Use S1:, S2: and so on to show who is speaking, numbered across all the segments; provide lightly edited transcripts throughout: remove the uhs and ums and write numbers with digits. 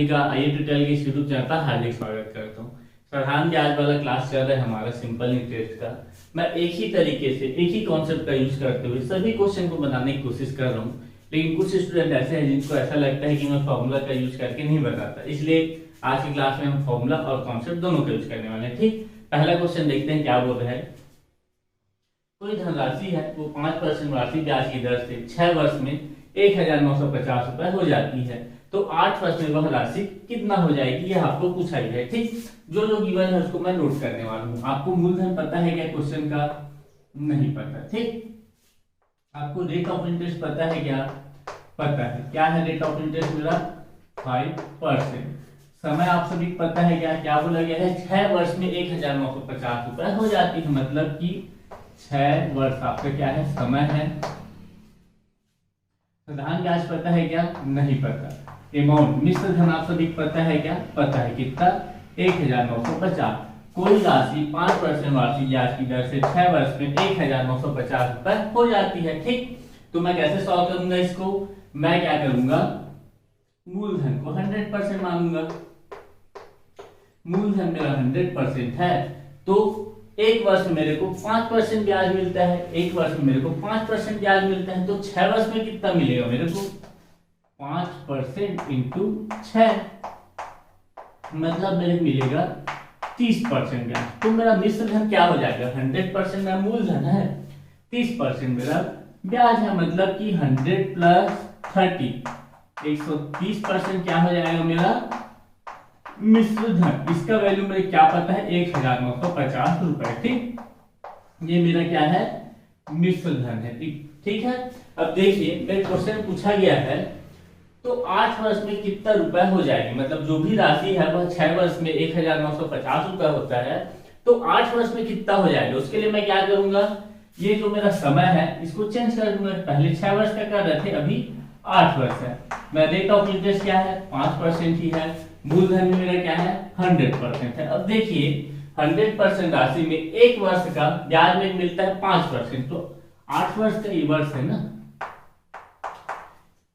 S1: सभी का IIT tutorial के यूट्यूब चैनल पर हार्दिक स्वागत करता हूँ। साधारण ब्याज वाला क्लास चल रहा है हमारा सिंपल इंटरेस्ट का। मैं एक ही तरीके से एक ही कॉन्सेप्ट का यूज करते हुए सभी क्वेश्चन को बनाने की कोशिश कर रहा हूँ, लेकिन कुछ स्टूडेंट ऐसे हैं जिनको ऐसा लगता है कि मैं फॉर्मूला का यूज करके नहीं बताता, इसलिए आज की क्लास में हम फॉर्मूला और कॉन्सेप्ट दोनों का यूज करने वाले हैं। ठीक, पहला क्वेश्चन देखते हैं क्या बोल रहा है। कोई धनराशि है वो 5% वार्षिक ब्याज की दर से 6 वर्ष में 1950 रुपए हो जाती है, तो 8 वर्ष में वह राशि कितना हो जाएगी, यह आपको पूछा ही है। ठीक, जो जो गिवन है उसको मैं नोट करने वाला हूँ। आपको मूलधन पता है क्या क्वेश्चन का? नहीं पता। ठीक, आपको रेट ऑफ इंटरेस्ट पता है क्या? पता है। क्या है रेट ऑफ इंटरेस्ट मेरा? 5%। समय आप सभी को पता है क्या? क्या बोला गया है? 6 वर्ष में 1950 रुपए हो जाती है, मतलब कि 6 वर्ष आपका क्या है? समय है। साधारण ब्याज पता है क्या? नहीं पता। अमाउंट मिश्र धन आप सभी को पता है क्या? पता है। कितना? 1950। कोई राशि 5% वार्षिक ब्याज की दर से 6 वर्ष में 1950 रुपए हो जाती है। ठीक, तो मैं कैसे सॉल्व करूंगा इसको? मैं क्या करूंगा, मूलधन को 100% मानूंगा। मूलधन मेरा 100% है, तो एक वर्ष में मेरे को 5% ब्याज मिलता है। एक वर्ष में मेरे को 5% ब्याज मिलता है, तो 6 वर्ष में कितना मिलेगा मेरे को? 5% इंटू 6, मतलब मेरे को मिलेगा 30% ब्याज। तो मेरा मिश्र धन क्या हो जाएगा? 100% मेरा मूलधन है, 30% मेरा ब्याज है, मतलब कि 100 प्लस 30, 130% क्या हो जाएगा मेरा मिश्र धन। इसका वैल्यू मुझे क्या पता है? 1950 रुपए। ठीक, ये मेरा क्या है? मिश्र धन है। ठीक है, अब देखिए मेरे क्वेश्चन पूछा गया है, तो 8 वर्ष में कितना रुपए हो जाएगी, मतलब जो भी राशि है वह 6 वर्ष में 1950 रुपए होता है, तो 8 वर्ष में कितना हो जाएगा? उसके लिए मैं क्या करूंगा, ये जो मेरा समय है इसको चेंज कर दूंगा। पहले 6 वर्ष का कर रहे थे, अभी 8 वर्ष है। मेरा रेट ऑफ इंटरेस्ट क्या है? 5% ही है। मूलधन में मेरा क्या है? 100% है। अब देखिए 100% राशि में एक वर्ष का ब्याज में मिलता है 5%, तो 8 वर्ष का ये वर्ष है ना,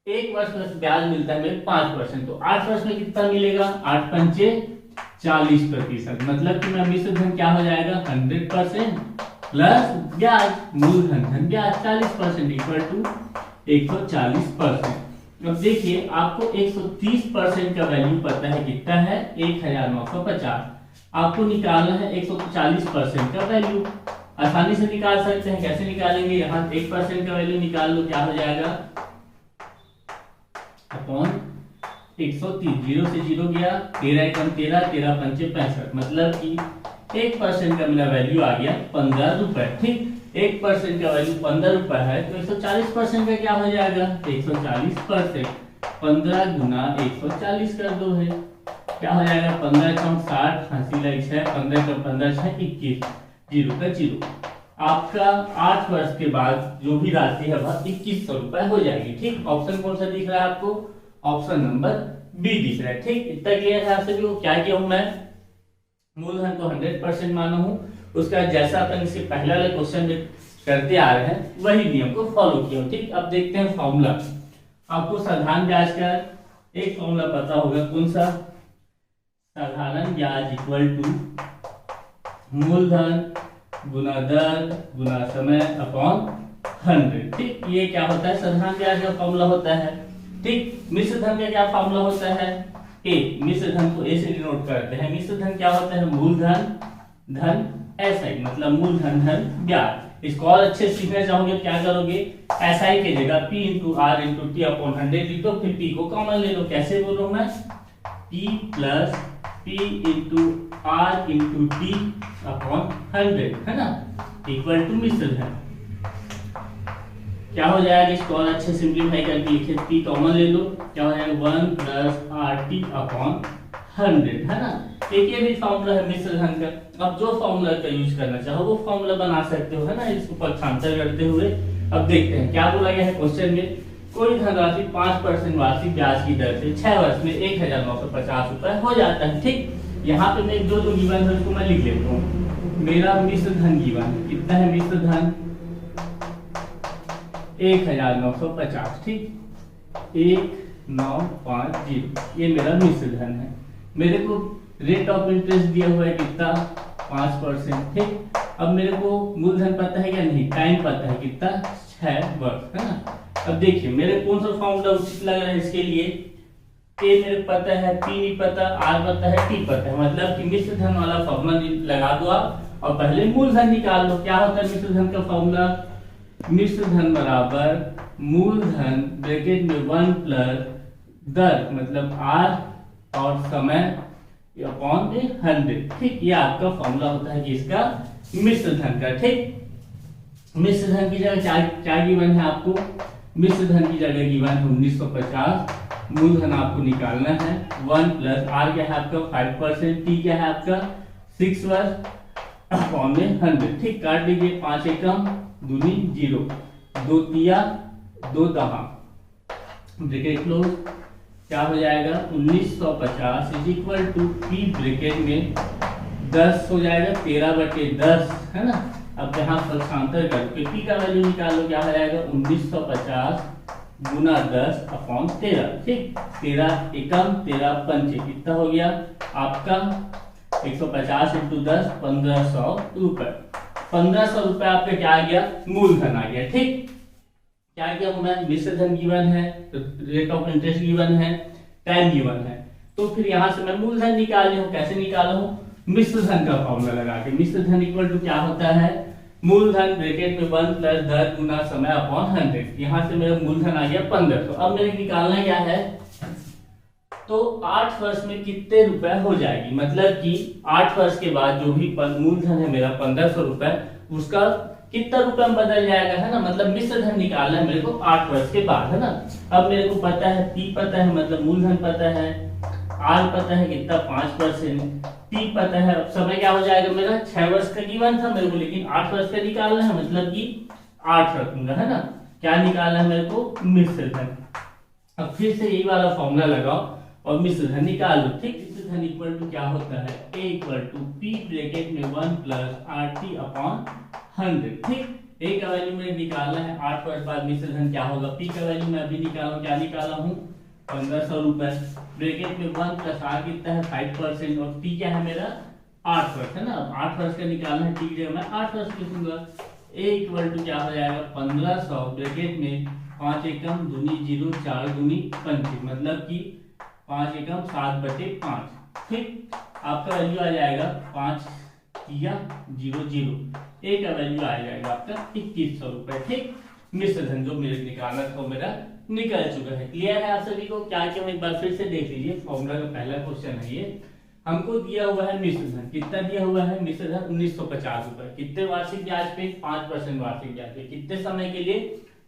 S1: एक वर्ष का ब्याज मिलता है मेरे 5%, तो 8 वर्ष में कितना मिलेगा? 8 पंचे 40%, मतलब कि मेरा मिश्र धन क्या हो जाएगा? 100% प्लस ब्याज, मूलधन धन ब्याज 40% इक्वल टू 140%। अब देखिए आपको 130% का वैल्यू पता है, कितना है? 1950। आपको निकालना है 140% का वैल्यू। आसानी से निकाल सकते हैं, कैसे निकालेंगे? यहाँ 1% का वैल्यू निकाल लो, क्या हो जाएगा? अपॉन 130, 0 से 0 गया, 13 एकम 13, 13 पंचे 65, मतलब कि 1% का मेरा वैल्यू आ गया 15 रुपए। ठीक, 1% का वैल्यू 15 रुपए है, तो 140% का क्या हो जाएगा? 140%। 15 गुना 140 कर दो है, क्या हो जाएगा? 15 कम 60, हंसी लगी 6, 15 कम 15 6 21, 0 का 0। आपका 8 वर्ष के बाद जो भी राशि है वह 2100 रुपए हो जाएगी। ठीक, ऑप्शन कौन सा दिख रहा है आपको? ऑप्शन नंबर बी दिख रहा है। ठीक, इतना क्लियर है आप सभी को? क्या किया हूं मैं? मूलधन को 100% माना हूं, उसका जैसा अपन इसके पहले वाले क्वेश्चन में करते आ रहे हैं वही नियम को फॉलो किया। ठीक, अब देखते हैं फॉर्मूला। आपको साधारण ब्याज का एक फॉर्मूला पता होगा, कौन सा? साधारण ब्याज इक्वल टू मूलधन गुना दर गुना समय अपॉन 100। ठीक, ये क्या होता है? साधारण ब्याज का फॉर्मूला होता है। ठीक, मिश्र धन का क्या फॉर्मूला होता है? ए। मिश्र धन को ए से डिनोट करते हैं। मिश्र धन क्या होता है? मूलधन धन एसआई, मतलब मूलधन धन ब्याज। इसको और अच्छे से सीखना चाहोगे क्या करोगे? एसआई की जगह P into R into T upon 100 लिख दो, फिर पी को कॉमन ले लो। कैसे बोल रहा हूं मैं? P plus P into R into T upon 100, है ना, इक्वल टू मिश्र धन। क्या हो जाएगा? इसको और अच्छे सिंप्लीफाई करके लिखे, पी कॉमन ले लो, क्या हो जाएगा? 1 प्लस आर टी अपॉन 100, है ना। एक ये भी फॉर्मूला है मिश्र धन का। अब जो फॉर्मूला का यूज करना चाहो वो फॉर्मूला बना सकते हो, है ना, इसको पक्षांतर करते हुए। अब देखते हैं क्या बोला गया है क्वेश्चन में। कोई धनराशि 5% वार्षिक ब्याज की दर से 6 वर्ष में 1950 रुपए हो जाता है। ठीक, यहाँ पे मैं जो गिवन है उसको मैं लिख लेता हूँ। मेरा मिश्र धन गिवन कितना है? मिश्र धन 1950। ठीक, 1 950 ये मेरा मिश्र धन है। मेरे को रेट ऑफ इंटरेस्ट दिया हुआ है कितना 5%। ठीक, अब मेरे को मूलधन पता है या नहीं, टाइम पता है कितना 6 वर्ष है ना। अब देखिए मेरे कौन सा फॉर्मूला उचित लग रहा है इसके लिए, ए मेरे पता है, पी नहीं पता, आर पता है, टी पता है, मतलब कि मिश्र धन वाला फॉर्मूला लगा दो आप और पहले मूलधन निकाल लो। क्या होता है मिश्र धन का फॉर्मूला, मिश्र धन बराबर मूलधन ब्रैकेट में 1 प्लस दर मतलब आर और समय अपॉन में 100। ठीक, ये आपका फॉर्मूला होता है कि इसका मिश्र धन का। ठीक, मिश्र धन की जगह क्या गिवन है आपको, मिश्र धन की जगह गिवन है 1950। मूलधन आपको निकालना है 1 प्लस आर क्या है आपका 5%, टी क्या है आपका 6 वर्ष अपॉन में 100। ठीक, काट लीजिए, 5 एकम दूनी 0, 2 तिया 2 दहा, ब्रैकेट क्लोज, क्या हो जाएगा 1950 is equal to P bracket में 10 हो जाएगा 13/10 है ना। अब यहाँ पक्षांतर करके पी का वैल्यू निकालो, क्या हो जाएगा 1950 गुना 10 अपॉन 13। ठीक, 13 एकम 13 पंचे कितना हो गया आपका 150 इंटू 10 1500 रुपए। 1500 रुपए आपका क्या आ गया, मूलधन आ गया। ठीक, क्या किया मैं, मिश्र धन गिवन है, रेट ऑफ इंटरेस्ट गिवन है, टाइम गिवन है, तो फिर यहां से मैं मूलधन निकाल लूं। कैसे निकाला हूं, मिश्र धन का फॉर्मूला लगा के। मिश्र धन इक्वल टू क्या होता है, मूलधन ब्रैकेट में 1 प्लस दर गुना समय अपॉन 100। यहां से मेरा मूलधन आ गया 1500। अब मेरे निकालना क्या है, तो 8 वर्ष में कितने रुपए हो जाएगी, मतलब कि 8 वर्ष के बाद जो भी मूलधन है मेरा 1500 रुपए, उसका कितना रुपए में बदल जाएगा है ना। मतलब मिश्र धन निकालना है मेरे को 8 वर्ष के बाद है ना। अब मेरे को पता है पी पता है, मतलब मूलधन पता है, आर पता है कितना 5%, टी पता है। अब समय क्या हो जाएगा मेरा 6 वर्ष का गिवन था मेरे को, लेकिन 8 वर्ष का निकालना है, मतलब कि 8 रखूंगा है ना। क्या निकालना है मेरे को, मिश्र धन। अब फिर से यही वाला फॉर्मूला लगाओ और मिश्र धन निकाल लो। ठीक, मिश्र धन इक्वल टू क्या होता है, ए इक्वल टू पी ब्रैकेट में 1 प्लस आर टी अपॉन 100। ठीक, ए का वैल्यू मुझे निकालना है, 8 वर्ष बाद मिश्र धन क्या होगा, पी का वैल्यू मैं अभी निकाला हूं, क्या निकाला हूं 1500 रुपए, ब्रैकेट में 1 प्लस आर कितना है 5% और टी क्या है मेरा 8 वर्ष है ना। अब 8 वर्ष का निकालना है, टी जगह मैं 8 वर्ष लिखूंगा। ए इक्वल टू क्या हो जाएगा 1500 ब्रैकेट में 5 एकम दूनी 0 4 दूनी 25, मतलब कि 5 एकम 7/5। ठीक, आपका वैल्यू आ जाएगा 5 या 0 ए का वैल्यू आ जाएगा आपका 2100 रुपए। ठीक, मिश्र धन जो मेरे निकालना था वो मेरा निकल चुका है। क्लियर है आप सभी को, क्या क्या एक बार फिर से देख लीजिए। फॉर्मूला का पहला क्वेश्चन है ये, हमको दिया हुआ है मिश्र धन, कितना दिया हुआ है मिश्र धन 1950 रुपए, कितने वार्षिक ब्याज पे 5% वार्षिक ब्याज पे, कितने समय के लिए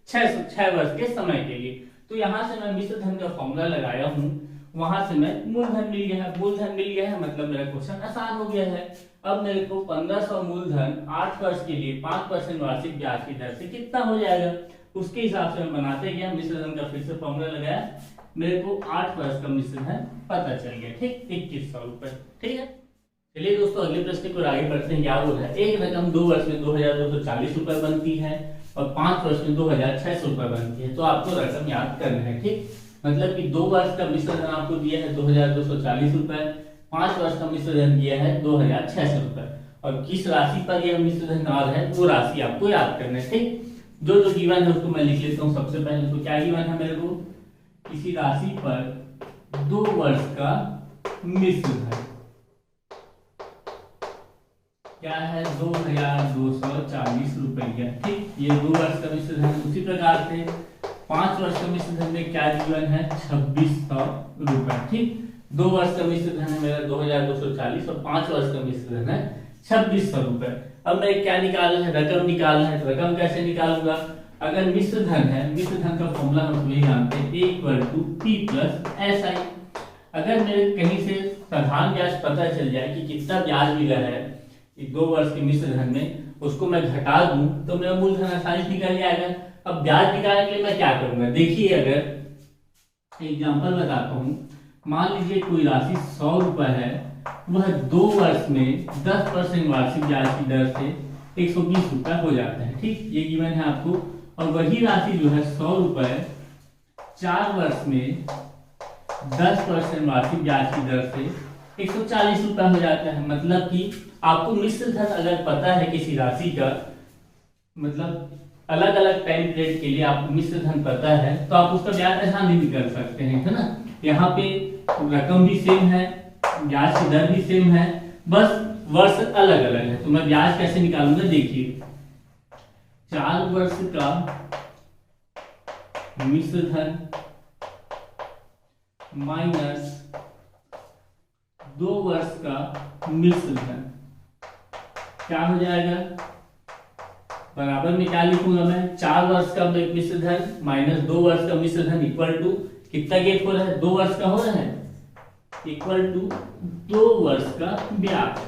S1: 6 वर्ष के समय के लिए। तो यहाँ से मैं मिश्र धन का फॉर्मूला लगाया हूँ, वहां से मैं मूलधन मिल गया है, मूलधन मिल गया है, मतलब मेरा क्वेश्चन आसान हो गया है। अब मेरे को 1500 मूलधन 8 वर्ष के लिए 5% वार्षिक ब्याज की दर से कितना हो जाएगा, उसके हिसाब से मैं बनाते गया, मिश्र धन का फिर से फॉर्मूला लगाया, मेरे को 8 वर्ष का मिश्र धन पता चल गया। ठीक, 2100 रुपए। ठीक है, चलिए दोस्तों अगले प्रश्न को आगे बढ़ते हैं। क्या बोल रहा है, एक रकम 2 वर्ष में 2240 रुपए बनती है और 5 वर्ष में 2600 रुपए बनती है, तो आपको रकम याद करना है। ठीक, मतलब कि 2 वर्ष का मिश्र धन आपको दिया है 2240 रुपए, 5 वर्ष का मिश्र धन दिया है 2600 रुपए, और किस राशि पर यह मिश्र धन आ रहा है वो राशि आपको याद करना है। ठीक, जो गिवन है उसको मैं लिख लेता हूँ। सबसे पहले तो क्या गिवन है मेरे को, किसी राशि पर 2 वर्ष का मिश्र धन क्या है 2240 रुपया। ठीक, ये 2 वर्ष का मिश्र धन। उसी प्रकार से 5 वर्ष का मिश्र धन में क्या गिवन है 2600 रुपए। ठीक, 2 वर्ष का मिश्र धन है मेरा 2240 और 5 वर्ष का मिश्र धन है 2600 रुपए। अब मैं क्या निकालना है, रकम निकालना है। रकम कैसे निकालूंगा, अगर मिश्र धन है, मिश्र धन का फॉर्मूला हम सभी जानते हैं, A equal to P plus SI। अगर मेरे कहीं से साधारण ब्याज पता चल जाए कि कितना ब्याज मिला है 2 वर्ष के मिश्र धन में, उसको मैं घटा दूं तो मेरा मूलधन आसानी से निकल जाएगा। अब ब्याज निकालने के लिए मैं क्या करूंगा, देखिए अगर एग्जांपल बताता हूं, मान लीजिए कोई राशि 100 रुपए है, वह 2 वर्ष में 10% वार्षिक ब्याज की दर से 120 रुपए हो जाता है। ठीक, ये गिवन है आपको। और वही राशि जो है 100 रुपए 4 वर्ष में 10% वार्षिक ब्याज की दर से 140 रुपए हो जाता है। मतलब कि आपको मिश्र धन अगर पता है किसी राशि का, मतलब अलग अलग टाइम पीरियड के लिए आपको मिश्र धन पता है, तो आप उसका ब्याज आसानी भी कर सकते हैं, है ना। यहाँ पे रकम भी सेम है, ब्याज की दर भी सेम है, बस वर्ष अलग अलग है। तो मैं ब्याज कैसे निकालूंगा, देखिए 4 वर्ष का मिश्र धन माइनस 2 वर्ष का मिश्र धन क्या हो जाएगा, बराबर में क्या लिखूंगा मैं, 4 वर्ष का मिश्र धन माइनस 2 वर्ष का मिश्र धन इक्वल टू कितना गेट हो रहा है, 2 वर्ष का हो रहा है, इक्वल टू 2 वर्ष का ब्याज।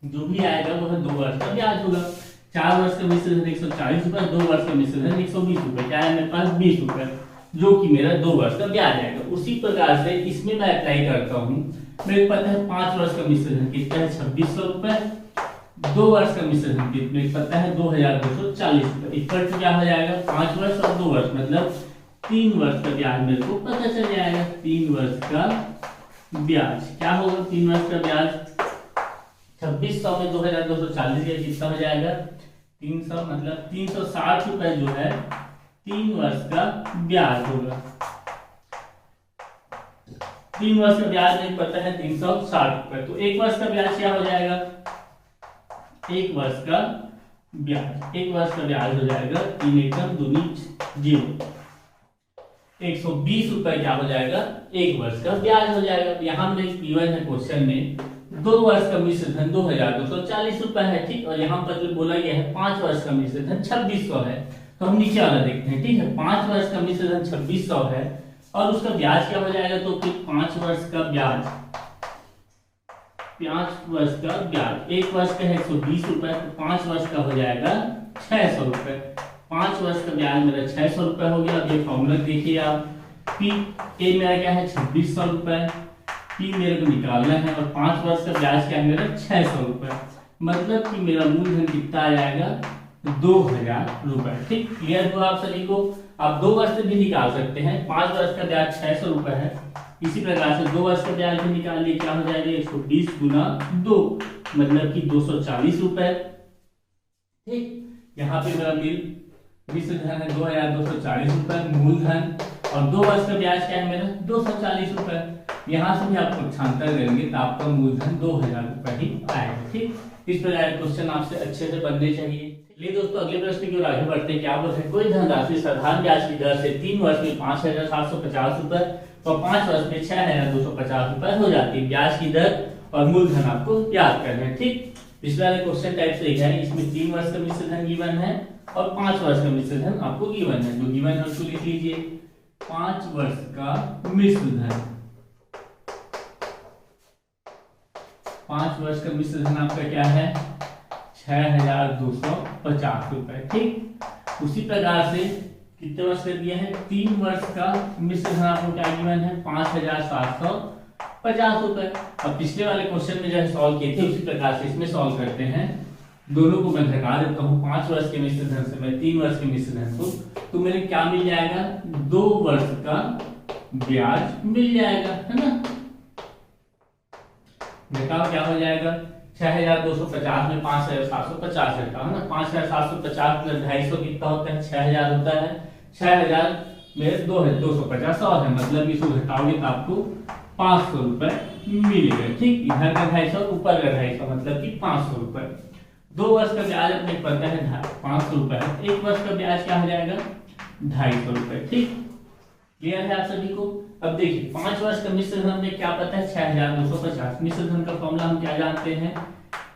S1: जो भी आएगा वह 2 वर्ष का ब्याज होगा। 4 वर्ष का मिश्र धन 140 रुपए, 2 वर्ष का मिश्र धन 120 रुपए, क्या है मेरे पास 20 रुपए, जो कि मेरा 2 वर्ष का ब्याज आएगा। उसी प्रकार से इसमें मैं अप्लाई करता हूँ, मेरे पता है 5 वर्ष का मिश्र धन कितना है 2600 रुपए, 2 वर्ष का मिश्र धन कितना पता है 2240 रुपए, इक्वल टू क्या हो जाएगा 5 वर्ष और 2 वर्ष मतलब 3 वर्ष का ब्याज मेरे को पता चल जाएगा। 3 वर्ष का ब्याज क्या होगा, 3 वर्ष का ब्याज 2600 में 2240 का कितना हो जाएगा 300, मतलब 360 रुपए जो है 3 वर्ष का ब्याज होगा। 3 वर्ष का ब्याज नहीं पता है 360 रुपए, तो 1 वर्ष का ब्याज क्या हो जाएगा, 1 वर्ष का ब्याज, 1 वर्ष का ब्याज हो जाएगा 3 एकम दूनी 0, 120 रुपए क्या हो जाएगा 1 वर्ष का ब्याज हो जाएगा। यहाँ में गिवन है क्वेश्चन में 2 वर्ष का मिश्र धन 2240 रुपए है, ठीक, और यहाँ पर बोला गया है 5 वर्ष का मिश्र धन 2600 है। तो हम नीचे वाला देखते हैं, ठीक है, 5 वर्ष का मिश्र धन 2600 है और उसका ब्याज क्या हो जाएगा, तो फिर 5 वर्ष का ब्याज, 5 वर्ष का ब्याज 1 वर्ष का है 120 रुपए, तो 5 वर्ष का हो जाएगा 600 रुपए। 5 वर्ष का ब्याज मेरा 600 रुपए हो गया। अब ये फॉर्मूला देखिए आप, पी ए मेरा क्या है 2600 रुपए, पी मेरे को निकालना है और 5 वर्ष का ब्याज क्या है मेरा 600 रुपए, मतलब कि मेरा मूलधन कितना आ जाएगा 2000 रुपए। ठीक, क्लियर हुआ आप सभी को। आप 2 वर्ष से भी निकाल सकते हैं, 5 वर्ष का ब्याज 600 रुपए है, इसी प्रकार से 2 वर्ष का ब्याज भी निकाल लिए, क्या हो जाएगा 120 गुना 2 मतलब कि 240 रुपए। ठीक, यहाँ पे मेरा मिश्र धन है 2240 रुपए मूलधन और 2 वर्ष का ब्याज क्या है मेरा 240 रुपए। यहाँ से भी आप पक्षांतर करेंगे तो आपका मूलधन 2000 रुपए ही आएगा। ठीक, इस प्रकार क्वेश्चन आपसे अच्छे से बनने चाहिए। चलिए दोस्तों अगले प्रश्न की ओर आगे बढ़ते हैं। क्या बोलते हैं, कोई धनराशि साधारण ब्याज की दर से 3 वर्ष में 5750 रुपए और 5 वर्ष में 6250 रुपए हो जाती है। ब्याज की दर और मूलधन आपको याद करना है। ठीक, पिछले वाले क्वेश्चन टाइप से लिखा है, इसमें 3 वर्ष का मिश्र धन गिवन है और 5 वर्ष का मिश्र धन आपको गिवन है। जो गिवन है उसको लिख लीजिए, 5 वर्ष का मिश्र धन, 5 वर्ष का मिश्र धन आपका क्या है 6250 रुपए। ठीक, उसी प्रकार से कितने वर्ष का दिया है 3 वर्ष का मिश्र धन आपको क्या गिवन है 5750 रुपए। अब पिछले वाले क्वेश्चन में जैसे सॉल्व किए थे उसी प्रकार से इसमें सॉल्व करते हैं। दोनों को मैं घटा देता हूँ, 5 वर्ष के मिश्र धन से मैं 3 वर्ष के मिश्र धन को, तो मेरे क्या मिल जाएगा 2 वर्ष का ब्याज मिल जाएगा, है ना। घटाओ क्या हो जाएगा 6250 में 5750 घटाओ, है ना। 5750 प्लस 250 कितना होता है 6000 होता है। 6000 में 250 और है, मतलब इसको घटाओगे तो आपको 500 रुपए मिलेगा। ठीक, इधर का 250 ऊपर का 250 मतलब कि 500 रुपए। 2 वर्ष का ब्याज अपने पता है 500 रुपए है, 1 वर्ष का ब्याज क्या हो जाएगा 250 रुपए। ठीक, क्लियर है आप सभी को। अब देखिए 5 वर्ष का मिश्र धन में क्या पता है 6250। मिश्र धन का फॉर्मूला हम क्या जानते हैं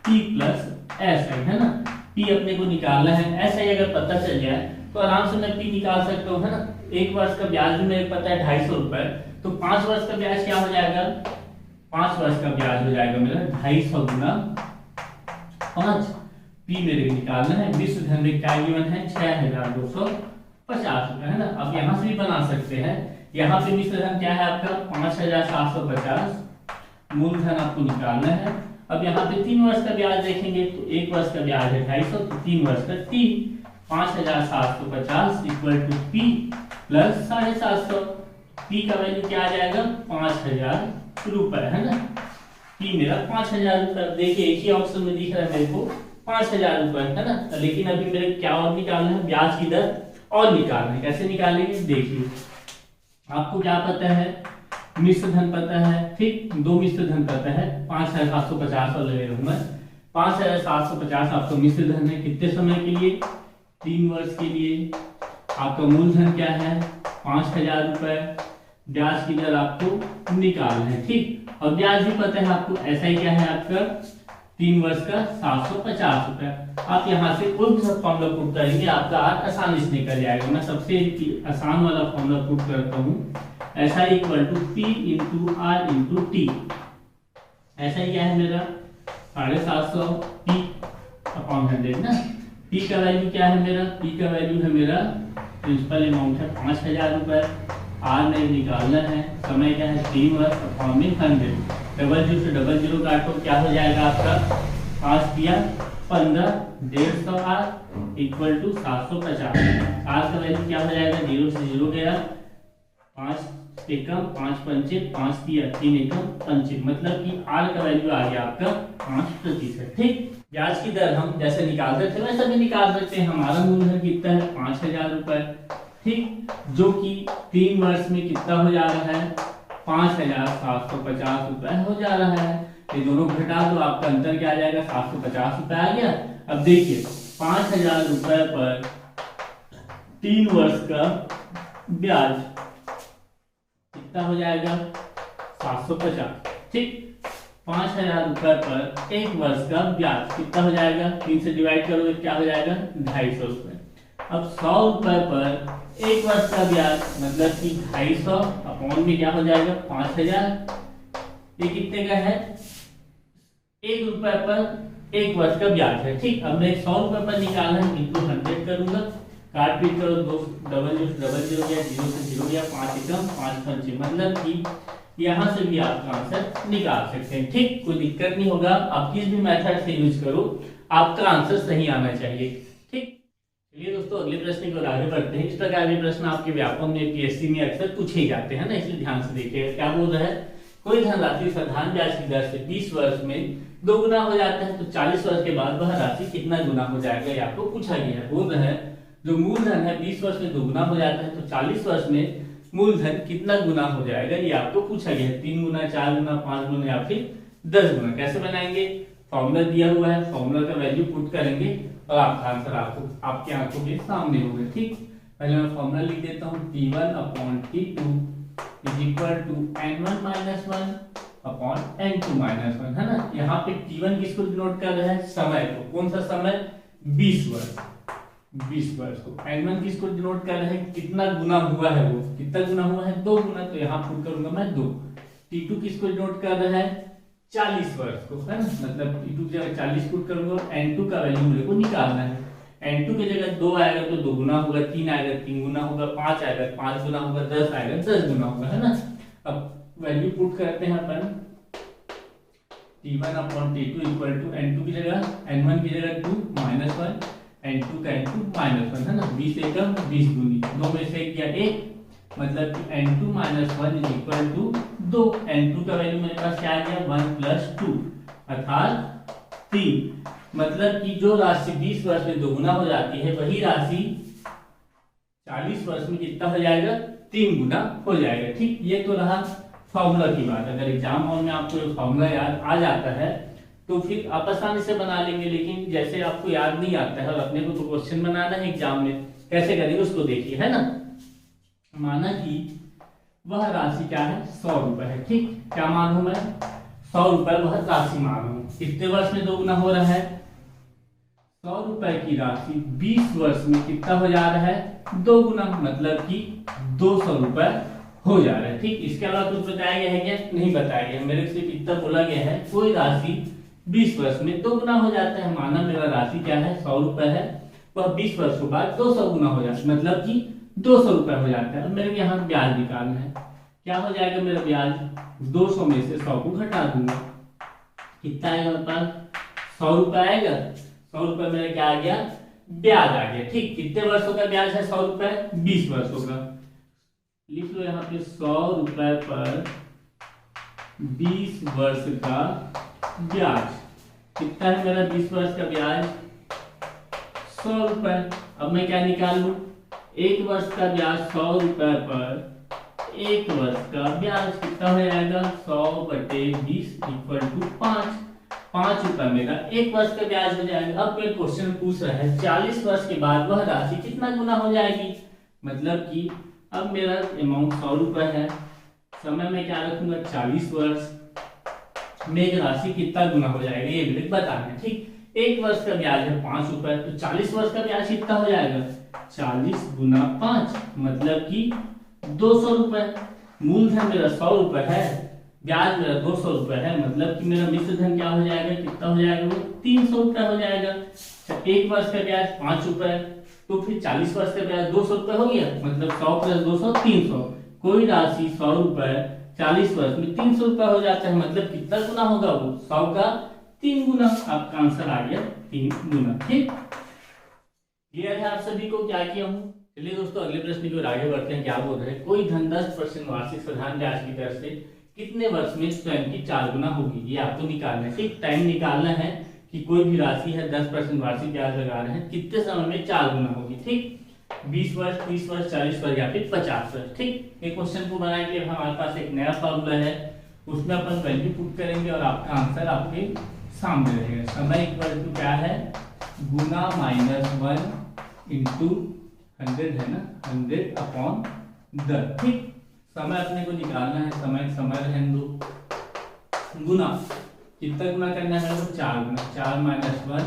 S1: P प्लस SI, है ना। P अपने को निकालना है, SI अगर पता चल जाए तो आराम से मैं P निकाल सकता हूँ, है ना। 1 वर्ष का ब्याज भी मेरे पता है 250 रुपए, तो 5 वर्ष का ब्याज क्या हो जाएगा 5 वर्ष का ब्याज हो जाएगा मेरा 250 गुना 5। P मेरे को निकालना है, मिश्र धन में क्या गिवन है 6250 रुपए, है ना। अब यहाँ से भी बना सकते हैं, यहाँ पे मिश्र धन क्या है आपका 5750, मूलधन आपको निकालना है। अब यहाँ पे 3 वर्ष का ब्याज देखेंगे तो 1 वर्ष का ब्याज है 250, तो 3 वर्ष का 3, 5750 equal to P plus 750। P का वैल्यू क्या आ जाएगा 5000 रुपए, है ना। पी मेरा 5000 रुपए। देखिए एक ही ऑप्शन में दिख रहा है मेरे को 5000 रुपए, है ना। लेकिन अभी मेरे क्या और निकालना है, ब्याज की दर और निकालना है। कैसे निकालेंगे देखिए, आपको क्या पता है, मिश्र धन पता है, ठीक। दो मिश्र धन पता है, 5750 और ले रहा हूं 5750 आपका मिश्र धन है। कितने समय के लिए, 3 वर्ष के लिए। आपका मूलधन क्या है 5000 रुपए। ब्याज की दर आपको निकालना है, ठीक। और ब्याज भी पता है आपको, ऐसा ही क्या है आपका 3 वर्ष का 750 रुपए। आप यहाँ से कोई भी फॉर्मूला पुट करेंगे आपका आज आसानी से निकल जाएगा। मैं सबसे आसान वाला फॉर्मूला पुट करता हूँ, ऐसा equal to P into R into T. ऐसा ही क्या है मेरा 750 पी अपॉन 100 ना। पी का वैल्यू क्या है मेरा, पी का वैल्यू है मेरा प्रिंसिपल अमाउंट है 5000 रुपए। आर नहीं निकालना है, समय क्या है 3 वर्ष अपॉन 100। डबल जीरो से डबल जीरो काटो, क्या हो जाएगा आपका 5 दिया 15, 150 आर इक्वल टू 750। आर का वैल्यू क्या हो जाएगा, 0 से 0 गया, 5 एकम 5 पंचे 5 दिया 3 एकम 5, मतलब कि आर का वैल्यू आ गया आपका 5%, ठीक। ब्याज की दर हम जैसे निकालते थे वैसा भी निकाल सकते हैं। हमारा मूलधन कितना है 5000 रुपए, ठीक, जो कि 3 वर्ष में कितना हो जा रहा है 5750 रुपए हो जा रहा है। ये दोनों घटा दो, आपका अंतर क्या आ जाएगा 750 रुपए आ गया। अब देखिए 5000 रुपए पर 3 वर्ष का ब्याज कितना हो जाएगा 750, ठीक। 5000 रुपए पर 1 वर्ष का ब्याज कितना हो जाएगा, 3 से डिवाइड करोगे क्या हो जाएगा 250 रुपए। अब 100 रुपए पर 1 वर्ष का ब्याज मतलब कि 250 अपॉन में क्या हो जाएगा 5000। ये कितने का है, 1 रुपए पर 1 वर्ष का ब्याज है, ठीक। अब मैं 100 रुपए पर निकालना है इंटू 100 करूंगा, काट पीट करो, दो डबल जीरो गया, 0 से 0 गया, 5 एकम 5 पंचे, मतलब कि यहाँ से भी आप आंसर निकाल सकते हैं, ठीक। कोई दिक्कत नहीं होगा, आप किस भी मेथड से यूज करो आपका आंसर सही आना चाहिए, ठीक। चलिए दोस्तों अगले प्रश्न की ओर आगे बढ़ते हैं। इस प्रकार के प्रश्न आपके व्यापक में पीएससी में अक्सर पूछे जाते हैं ना, इसलिए ध्यान से देखिएगा। क्या बोल रहा है, कोई धनराशि साधारण ब्याज की दर से 20 वर्ष में 2 गुना हो जाता है तो 40 वर्ष के बाद वह राशि कितना गुना हो जाएगा, ये आपको पूछा गया है। बोल रहा है जो मूलधन है 20 वर्ष में 2 गुना हो जाता है तो 40 वर्ष में मूलधन कितना गुना हो जाएगा, ये आपको पूछा गया है। 3 गुना, 4 गुना, 5 गुना या फिर 10 गुना। कैसे बनाएंगे, फॉर्मूला दिया हुआ है, फॉर्मूला का वैल्यू पुट करेंगे और आपका आंसर आपके आंखों के सामने होगा, ठीक। पहले मैं फॉर्मूला लिख देता हूँ, T1 upon T2 is equal to N1 minus 1 upon N2 minus 1, है ना। यहाँ पे T1 किसको डिनोट कर रहा है, समय को। कौन सा समय, 20 वर्ष, 20 वर्ष को। N1 किसको डिनोट कर रहा है, कितना गुना हुआ है, वो कितना गुना हुआ है 2 गुना, तो यहाँ पुट करूंगा मैं 2। T2 किसको डिनोट कर रहा है 40 वर्ष को, है ना, मतलब T2 की जगह 40 पुट करूंगा और N2 का वैल्यू मेरे को निकालना है। N2 की जगह 2 आएगा तो 2 गुना होगा, 3 आएगा 3 गुना होगा, 5 आएगा 5 गुना होगा, 10 आएगा 10 गुना होगा, है ना। अब वैल्यू पुट करते हैं अपन, T1 upon T2 equal to N2 की जगह N1 की जगह 2 माइनस 1, N2 का N2 माइनस 1, है ना। 20 एकम 20 दूनी, 2 में से 1 गया 1, मतलब कि N2 minus 1 is equal to 2। N2 का वैल्यू मेरे पास क्या आ गया 1 प्लस 2 अर्थात 3, मतलब कि जो राशि 20 वर्ष में 2 गुना हो जाती है वही राशि 40 वर्ष में कितना हो जाएगा 3 गुना हो जाएगा, ठीक। ये तो रहा फॉर्मूला की बात। अगर एग्जाम हॉल में आपको ये फॉर्मूला याद आ जाता है तो फिर आप आसानी से बना लेंगे, लेकिन जैसे आपको याद नहीं आता है और अपने को तो क्वेश्चन बनाना है एग्जाम में, कैसे करेंगे उसको देखिए, है ना। माना कि वह राशि क्या है 100 रुपए है, ठीक। क्या मानूं मैं 100 रुपए वह राशि मानूं। कितने वर्ष में 2 गुना हो रहा है, 100 रुपए की राशि 20 वर्ष में कितना हो जा रहा है 2 गुना, मतलब कि 200 रुपए हो जा रहा है, ठीक। इसके अलावा कुछ बताया गया है क्या, नहीं बताया गया। मेरे से कितना बोला गया है, कोई राशि 20 वर्ष में 2 गुना हो जाता है। माना मेरा राशि क्या है 100 रुपए है, वह 20 वर्ष के बाद 200 गुना हो जाता है, मतलब कि 200 रुपए हो जाता है। अब मेरे यहाँ ब्याज निकालना है, क्या हो जाएगा मेरा ब्याज, 200 में से 100 को घटा दूंगा, कितना आएगा मेरे पास 100 रुपए आएगा। 100 रुपए मेरा क्या आ गया, ब्याज आ गया, ठीक। कितने वर्षों का ब्याज है 100 रुपए, 20 वर्षों का। लिख लो यहाँ पे 100 रुपए पर 20 वर्ष का ब्याज। कितना है मेरा 20 वर्ष का ब्याज? 100 रुपए। अब मैं क्या निकाल लूं? एक वर्ष का ब्याज 100 रुपए पर एक वर्ष का ब्याज कितना हो जाएगा? 100/20 = 5। 5 रुपए मेरा एक वर्ष का ब्याज हो जाएगा। अब कोई क्वेश्चन पूछ रहा है 40 वर्ष के बाद वह राशि कितना गुना हो जाएगी? मतलब कि अब मेरा अमाउंट 100 रुपए है, समय में क्या रखूंगा? 40 वर्ष में एक राशि कितना गुना हो जाएगा ये मेरे बताना है। ठीक, एक वर्ष का ब्याज है 5 रुपए, तो 40 वर्ष का ब्याज कितना हो जाएगा? 40 गुना 5 मतलब कि 200 रुपए। मूलधन मेरा 100 रुपए है, ब्याज मेरा 200 रुपए है, मतलब कि मेरा मिश्र धन क्या हो जाएगा? कितना हो जाएगा? वो 300 रुपए हो जाएगा। एक वर्ष का ब्याज 5 रुपए, तो फिर 40 वर्ष का ब्याज 200 रुपए हो गया, मतलब 100 + 200 300। कोई राशि 100 रुपए 40 वर्ष में 300 रुपए हो जाता है, मतलब कितना गुना होगा? वो 100 का 3 गुना। आपका आंसर आ गया 3 गुना। ठीक, क्लियर है आप सभी को क्या किया हूँ? चलिए दोस्तों अगले प्रश्न की ओर आगे बढ़ते हैं। क्या बोल रहे हैं? कोई धन 10% वार्षिक साधारण ब्याज की दर से कितने वर्ष में स्वयं की 4 गुना होगी? ये आपको निकालना है। ठीक, टाइम निकालना है कि कोई भी राशि है 10% वार्षिक ब्याज लगा रहे हैं, कितने समय में 4 गुना होगी? ठीक, 20 वर्ष, 30 वर्ष, 40 वर्ष या फिर 50 वर्ष। ठीक, एक क्वेश्चन को बनाने के लिए हमारे पास एक नया फॉर्मूला है, उसमें अपन वैल्यू पुट करेंगे और आपका आंसर आपके सामने रहेगा। समय इक्वल टू क्या है? गुना -1 इंटू 100 है ना, 100/10। ठीक, समय अपने को निकालना है, समय रहने दो। गुना कितना गुना करना है? 4 गुना। 4 - 1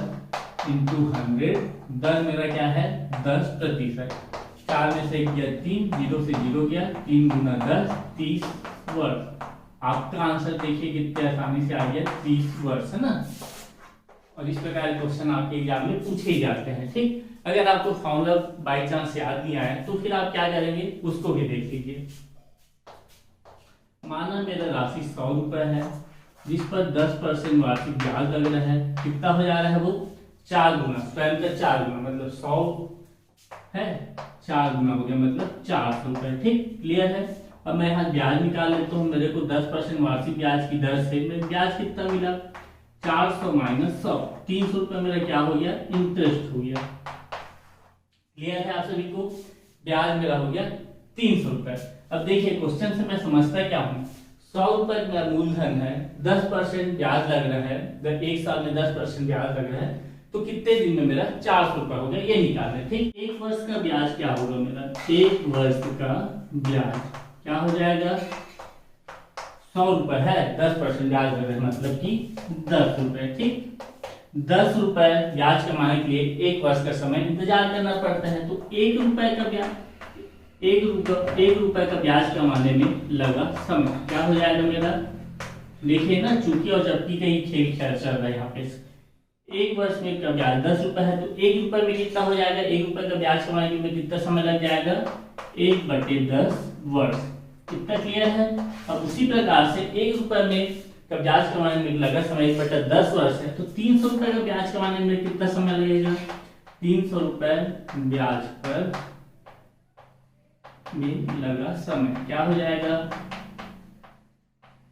S1: इंटू 100। दर मेरा क्या है? 10%। 4 में से गया 3, 0 से 0 गया, 3 गुना 10 30 वर्ष। आपका आंसर देखिए कितने आसानी से आ गया 30 वर्ष, है ना। और इस प्रकार क्वेश्चन आपके एग्जाम में पूछे ही जाते हैं। ठीक, अगर आपको फॉर्मूला बाई चांस याद नहीं आया तो फिर आप क्या करेंगे उसको भी देख लीजिए। माना मेरा राशि 100 रुपए है, जिस पर 10% वार्षिक ब्याज लग रहा है, कितना हो जा रहा है? वो 4 गुना, स्वयं का 4 गुना, मतलब 100 है 4 गुना हो गया, मतलब 400 रुपए। ठीक, क्लियर है। अब मैं यहाँ ब्याज निकाल लेता हूँ। मेरे को 10% वार्षिक ब्याज की दर से मेरे ब्याज कितना मिला? 400 - 100, 300 रुपए मेरा क्या हो गया? इंटरेस्ट हो गया। क्लियर है आप सभी को? ब्याज मेरा हो गया 300 रुपए। अब देखिए क्वेश्चन से मैं समझता क्या हूँ, 100 रुपए मेरा मूलधन है, 10% ब्याज लग रहा है, अगर एक साल में 10% ब्याज लग रहा है तो कितने दिन में मेरा 400 रुपए हो गया, ये निकालना है। ठीक, एक वर्ष का ब्याज क्या होगा मेरा? एक वर्ष का ब्याज क्या हो जाएगा? 100 रुपए है, 10% ब्याज लग रहा है, मतलब कि 10 रुपए। ठीक, 10 रुपए ब्याज कमाने के लिए एक वर्ष का समय इंतजार करना पड़ता है, तो 1 रुपए का ब्याज, 1 रुपए का ब्याज कमाने में लगा समय क्या हो जाएगा मेरा? देखिए ना, चूंकि और जबकि कहीं खेल चल रहा है यहाँ पे। एक वर्ष में का ब्याज 10 रुपए है, तो 1 रुपए में कितना हो जाएगा? 1 रुपए का ब्याज कमाने में कितना समय लग जाएगा? 1/10 वर्ष। कितना क्लियर है? अब उसी प्रकार से 1 रुपए में का ब्याज कमाने में लगा समय 1/10 वर्ष है, तो 300 रुपए का ब्याज कमाने में कितना समय लगेगा? 300 रुपए ब्याज पर में लगा समय क्या हो जाएगा?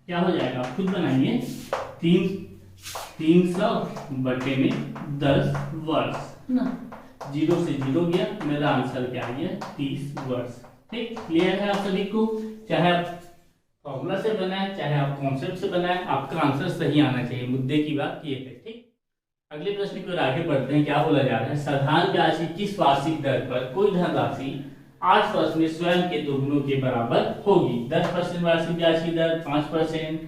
S1: क्या हो जाएगा? आप खुद बनाइए। 300/10 वर्ष, है ना। 0 से 0 गया, मेरा आंसर क्या आ गया? 30 वर्ष। ठीक, क्लियर है आप सभी को? चाहे आप फॉर्मूला से बनाए चाहे आप कॉन्सेप्ट से बनाए, आपका आंसर सही आना चाहिए। मुद्दे की बात ये है। ठीक, अगले प्रश्न की ओर आगे बढ़ते हैं। क्या बोला जा रहा है? साधारण ब्याज की किस वार्षिक दर पर कोई धनराशि 8 वर्ष में स्वयं के 2 गुणों के बराबर होगी? 10% वार्षिक ब्याज की दर, 5%,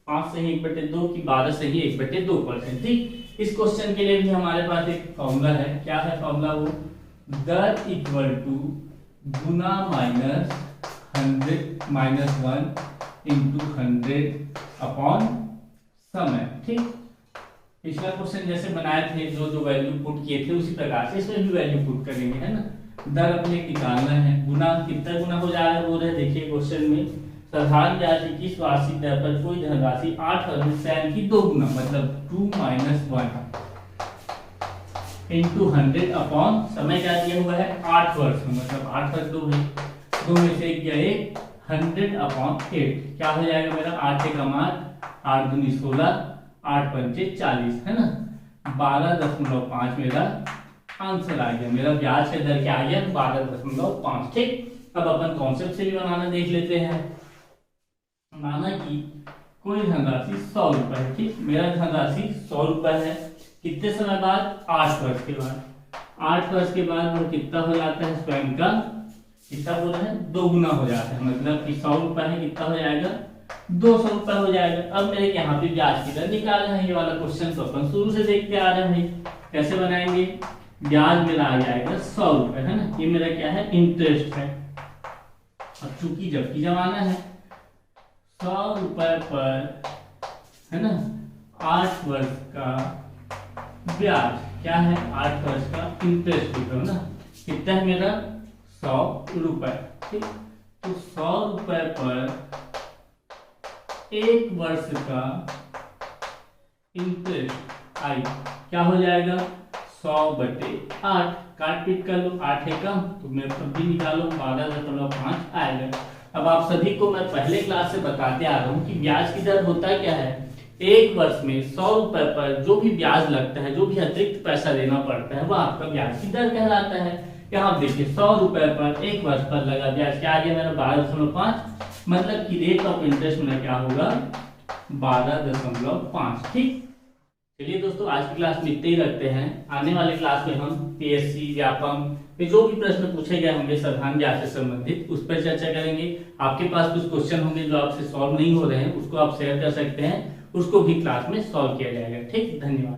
S1: 5 से ही 1/2 की, 12 से ही 1/2%। ठीक, इस क्वेश्चन के लिए भी हमारे पास एक फॉर्मूला है। क्या है फॉर्मूला? वो दर इक्वल टू गुना -100 इंटू 100 समय। ठीक, पिछला क्वेश्चन जैसे बनाए थे, जो वैल्यू पुट किए थे उसी प्रकार से इसमें भी वैल्यू पुट करेंगे, है ना। दर अपने निकालना है। गुना कितना गुना हो जा रहा है? बोल रहे देखिए क्वेश्चन में, साधारण ब्याज की किस वार्षिक दर पर कोई धनराशि 8 वर्ष में स्वयं की 2 गुना, मतलब 2 - 1 इंटू 100 अपॉन समय क्या दिया हुआ है? 8 वर्ष में, मतलब 8 वर्ष 2 है, दो में से एक गया एक, 100/8 क्या हो जाएगा मेरा, 8 का मान 8 दूनी 16, 8 पंचे 40 है ना, 12.5 मेरा आंसर आ गया। मेरा ब्याज का दर क्या आ गया, 12.5। ठीक, अब अपन कॉन्सेप्ट से भी बनाना देख लेते हैं। माना कि कोई धनराशि 100 रुपए है। ठीक, मेरा धनराशि 100 रुपए है। कितने समय बाद, 8 वर्ष के बाद। 8 वर्ष के बाद वो कितना हो जाता है, स्वयं का कितना बोला है, दोगुना हो जाता है। मतलब कि 100 रुपए है, कितना हो जाएगा, 200 रुपए हो जाएगा। अब मेरे यहाँ पे ब्याज की दर निकालना है। ये वाला क्वेश्चन तो अपन शुरू से देखते आ रहे हैं। कैसे बनाएंगे, ब्याज मेरा आ जाएगा 100 रुपए है ना, ये मेरा क्या है, इंटरेस्ट है। अब चूंकि जबकि जमाना है 100 रुपए पर है ना 8 वर्ष का ब्याज क्या है, 8 वर्ष का इंटरेस्ट लिखो ना, कितना है मेरा 100 रुपए। ठीक, तो 100 रुपए पर 1 वर्ष का इंटरेस्ट आई क्या हो जाएगा, 100/8। काट पीट कर लो, 8 है कम तो मैं तब भी निकालो, 12.5 आएगा। अब आप सभी को मैं पहले क्लास से बताते आ रहा हूँ कि ब्याज की दर होता क्या है। 1 वर्ष में 100 रुपए पर जो भी ब्याज लगता है, जो भी अतिरिक्त पैसा देना पड़ता है, वह आपका ब्याज की दर कहलाता है। यहाँ देखिए 100 रुपए पर 1 वर्ष पर लगा ब्याज क्या आ गया मेरा, 12.5। मतलब कि रेट ऑफ इंटरेस्ट मेरा क्या होगा, 12.5। ठीक, चलिए दोस्तों आज की क्लास में इतने ही रखते हैं। आने वाले क्लास में हम पीएससी, व्यापम में जो भी प्रश्न पूछे गए होंगे साधारण ज्ञान से संबंधित, उस पर चर्चा करेंगे। आपके पास कुछ क्वेश्चन होंगे जो आपसे सॉल्व नहीं हो रहे हैं, उसको आप शेयर कर सकते हैं, उसको भी क्लास में सॉल्व किया जाएगा। ठीक, धन्यवाद।